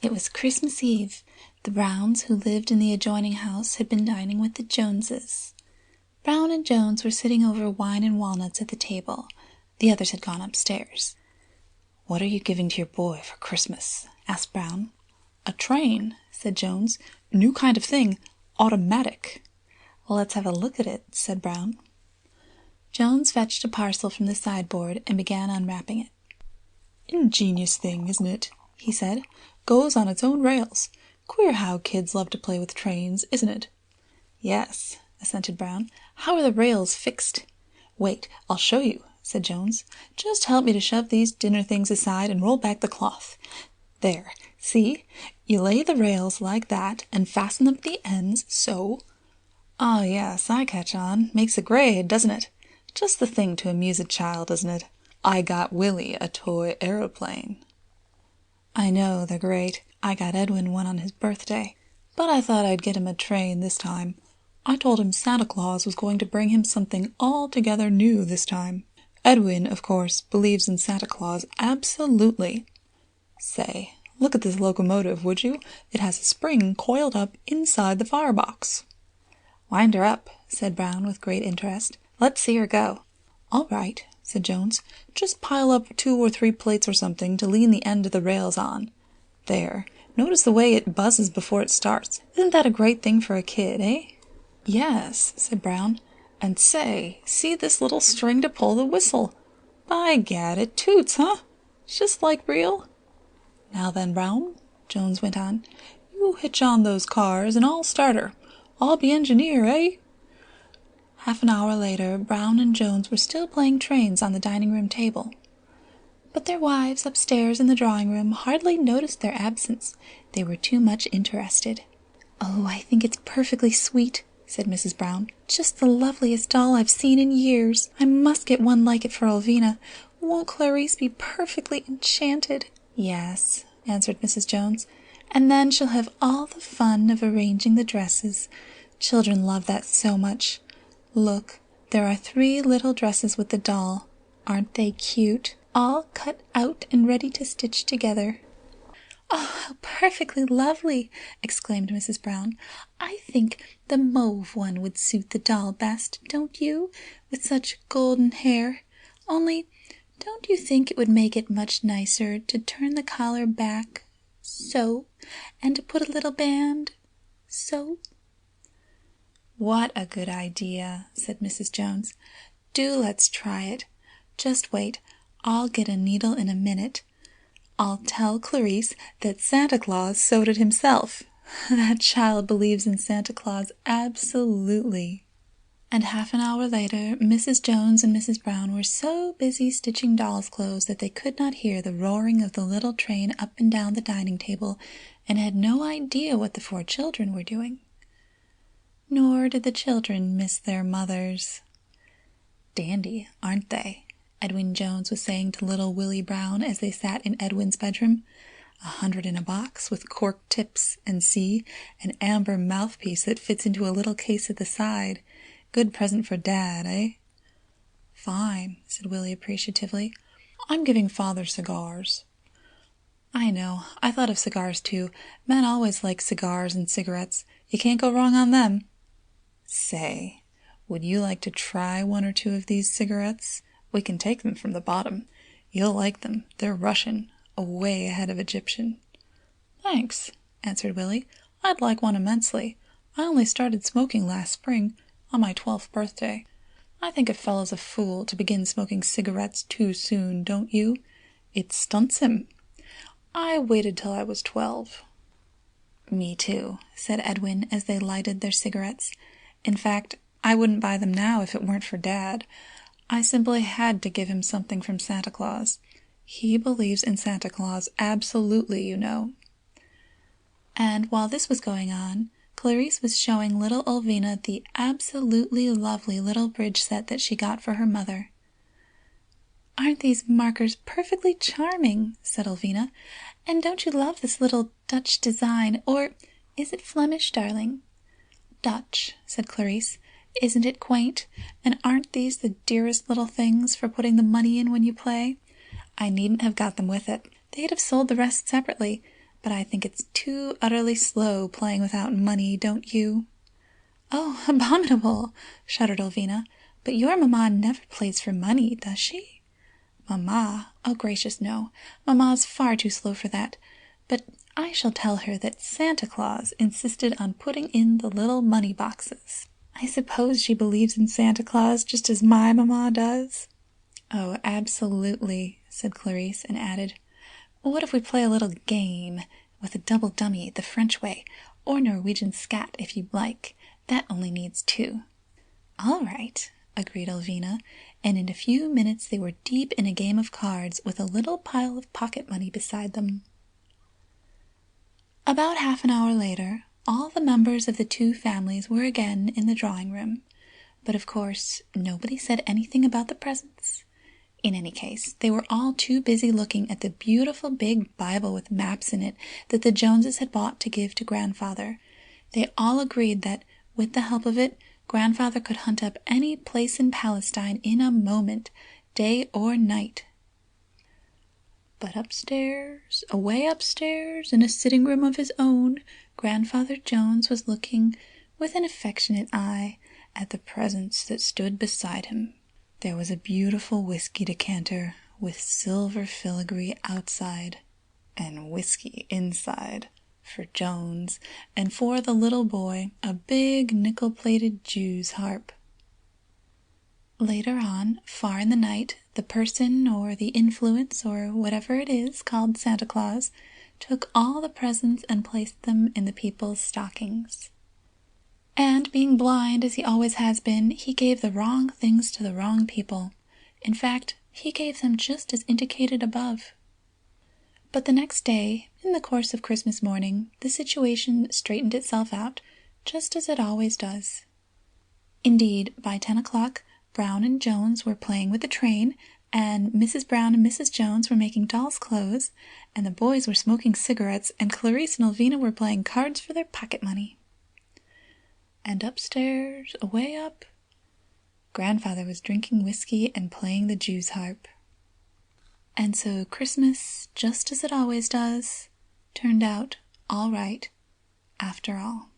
It was Christmas Eve. The Browns, who lived in the adjoining house, had been dining with the Joneses. Brown and Jones were sitting over wine and walnuts at the table. The others had gone upstairs. "What are you giving to your boy for Christmas?" asked Brown. "A train," said Jones. "New kind of thing. Automatic." "Let's have a look at it," said Brown. Jones fetched a parcel from the sideboard and began unwrapping it. "Ingenious thing, isn't it?" he said. "Goes on its own rails. Queer how kids love to play with trains, isn't it?" "Yes," assented Brown. "How are the rails fixed?" "Wait, I'll show you," said Jones. "Just help me to shove these dinner things aside and roll back the cloth. There, see? You lay the rails like that and fasten them at the ends, so. Ah, yes, I catch on. Makes a grade, doesn't it? Just the thing to amuse a child, isn't it? I got Willie a toy aeroplane." "I know, they're great. I got Edwin one on his birthday. But I thought I'd get him a train this time. I told him Santa Claus was going to bring him something altogether new this time. Edwin, of course, believes in Santa Claus absolutely. Say, look at this locomotive, would you? It has a spring coiled up inside the firebox." "Wind her up," said Brown with great interest. "Let's see her go." "All right," said Jones. "Just pile up 2 or 3 plates or something to lean the end of the rails on. There, notice the way it buzzes before it starts. Isn't that a great thing for a kid, eh?" "Yes," said Brown. "And say, see this little string to pull the whistle. By gad, it toots, huh? Just like real. Now then, Brown," Jones went on, "you hitch on those cars and I'll start her. I'll be engineer, eh?" Half an hour later, Brown and Jones were still playing trains on the dining-room table. But their wives upstairs in the drawing-room hardly noticed their absence. They were too much interested. "Oh, I think it's perfectly sweet," said Mrs. Brown. "Just the loveliest doll I've seen in years. I must get one like it for Elvina. Won't Clarice be perfectly enchanted?" "Yes," answered Mrs. Jones. "And then she'll have all the fun of arranging the dresses. Children love that so much. Look, there are 3 little dresses with the doll. Aren't they cute? All cut out and ready to stitch together." "Oh, how perfectly lovely!" exclaimed Mrs. Brown. "I think the mauve one would suit the doll best, don't you? With such golden hair. Only, don't you think it would make it much nicer to turn the collar back, so, and to put a little band, so?" "What a good idea," said Mrs. Jones. "Do let's try it. Just wait, I'll get a needle in a minute. I'll tell Clarice that Santa Claus sewed it himself. That child believes in Santa Claus absolutely." And half an hour later, Mrs. Jones and Mrs. Brown were so busy stitching dolls' clothes that they could not hear the roaring of the little train up and down the dining table, and had no idea what the 4 children were doing. Nor did the children miss their mothers. "Dandy, aren't they?" Edwin Jones was saying to little Willie Brown as they sat in Edwin's bedroom. "100 in a box, with cork tips, and see, an amber mouthpiece that fits into a little case at the side. Good present for Dad, eh?" "Fine," said Willie appreciatively. "I'm giving Father cigars." "I know. I thought of cigars, too. Men always like cigars and cigarettes. You can't go wrong on them. Say, would you like to try 1 or 2 of these cigarettes? We can take them from the bottom. You'll like them. They're Russian, away ahead of Egyptian." "Thanks," answered Willie. "I'd like one immensely. I only started smoking last spring, on my 12th birthday. I think a fellow's a fool to begin smoking cigarettes too soon, don't you? It stunts him. I waited till I was 12. "Me too," said Edwin as they lighted their cigarettes. "In fact, I wouldn't buy them now if it weren't for Dad. I simply had to give him something from Santa Claus. He believes in Santa Claus absolutely, you know." And while this was going on, Clarice was showing little Elvina the absolutely lovely little bridge set that she got for her mother. "Aren't these markers perfectly charming?" said Elvina. "And don't you love this little Dutch design, or is it Flemish, darling?" "Dutch," said Clarice. "Isn't it quaint? And aren't these the dearest little things for putting the money in when you play? I needn't have got them with it. They'd have sold the rest separately. but I think it's too utterly slow playing without money, don't you?" "Oh, abominable!" shuddered Elvina. "But your mamma never plays for money, does she?" "Mamma? Oh, gracious, no. Mamma's far too slow for that. But I shall tell her that Santa Claus insisted on putting in the little money boxes. I suppose she believes in Santa Claus just as my mamma does." "Oh, absolutely," said Clarice, and added, "What if we play a little game with a double dummy the French way, or Norwegian scat if you like? That only needs 2. "All right," agreed Elvina, and in a few minutes they were deep in a game of cards with a little pile of pocket money beside them. About half an hour later, all the members of the 2 families were again in the drawing-room, but of course nobody said anything about the presents. In any case, they were all too busy looking at the beautiful big Bible with maps in it that the Joneses had bought to give to Grandfather. They all agreed that, with the help of it, Grandfather could hunt up any place in Palestine in a moment, day or night. But upstairs, away upstairs, in a sitting-room of his own, Grandfather Jones was looking with an affectionate eye at the presents that stood beside him. There was a beautiful whiskey decanter with silver filigree outside and whiskey inside for Jones, and for the little boy a big nickel-plated Jew's harp. Later on, far in the night, the person or the influence or whatever it is called Santa Claus took all the presents and placed them in the people's stockings. And being blind, as he always has been, he gave the wrong things to the wrong people. In fact, he gave them just as indicated above. But the next day, in the course of Christmas morning, the situation straightened itself out, just as it always does. Indeed, by 10 o'clock, Brown and Jones were playing with the train, and Mrs. Brown and Mrs. Jones were making dolls' clothes, and the boys were smoking cigarettes, and Clarice and Elvina were playing cards for their pocket money. And upstairs, away up, Grandfather was drinking whiskey and playing the Jew's harp. And so Christmas, just as it always does, turned out all right after all.